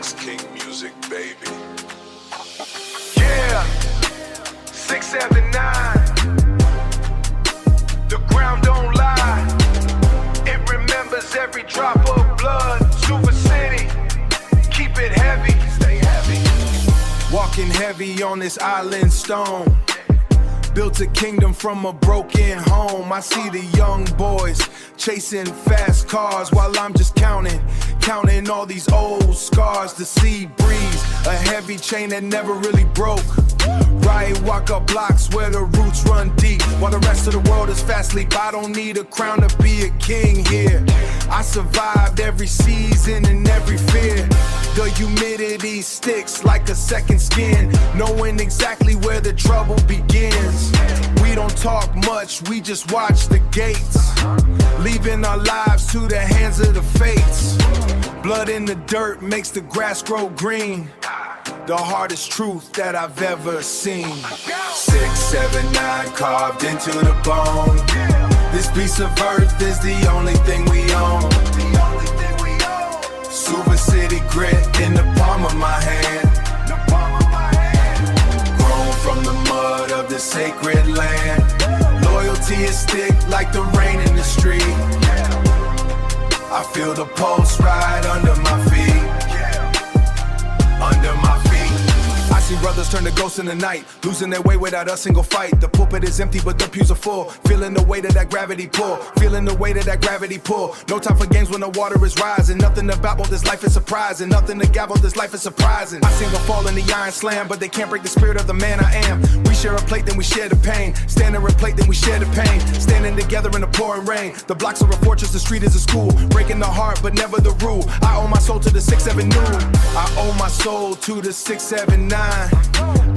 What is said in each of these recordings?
LEX King music, baby. Yeah, 679. The ground don't lie. It remembers every drop of blood. Suva City, keep it heavy, stay heavy. Walking heavy on this island stone. Built a kingdom from a broken home. I see the young boys chasing fast cars while I'm just counting all these old scars. The sea breeze, a heavy chain that never really broke. Right, walk up blocks where the roots run deep, while the rest of the world is fast asleep. I don't need a crown to be a king here. I survived every season and every fear. The humidity sticks like a second skin, knowing exactly where the trouble begins. We don't talk much, we just watch the gates, leaving our lives to the hands of the fates. Blood in the dirt makes the grass grow green. The hardest truth that I've ever seen. 679 carved into the bone. This piece of earth is the only thing we own. Suva City grit in the palm of my hand. Grown from the mud of the sacred land. Loyalty is thick like the rain in the street. I feel the pulse right under my feet. Under my feet. I see brothers turn to ghosts in the night, losing their way without a single fight. The pulpit is empty but the pews are full, feeling the weight of that gravity pull. Feeling the weight of that gravity pull. No time for games when the water is rising. Nothing to babble, this life is surprising. Nothing to gavel, this life is surprising. I seen them fall in the iron slam, but they can't break the spirit of the man I am. We share a plate, then we share the pain. Stand in a plate, then we share the pain. Standing together in the pouring rain. The blocks are a fortress, the street is a school. Breaking the heart, but never the rule. I owe my soul to the 679. I owe my soul to the 679.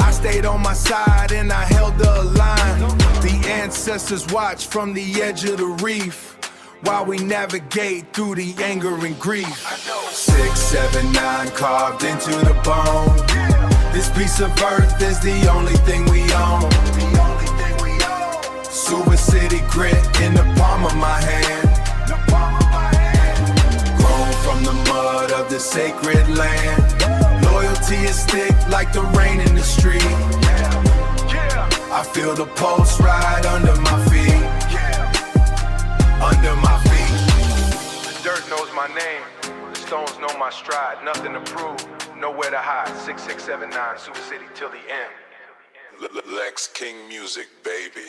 I stayed on my side and I held the line. The ancestors watch from the edge of the reef while we navigate through the anger and grief. 679 carved into the bone. This piece of earth is the only thing we own. Suva City grit in the palm of my hand. Grown from the mud of the sacred land. Loyalty is thick like the rain in the street. I feel the pulse right under my feet. Under my feet. The dirt knows my name. The stones know my stride. Nothing to prove, nowhere to hide. 6679 Suva City till the end. LEX King music, baby.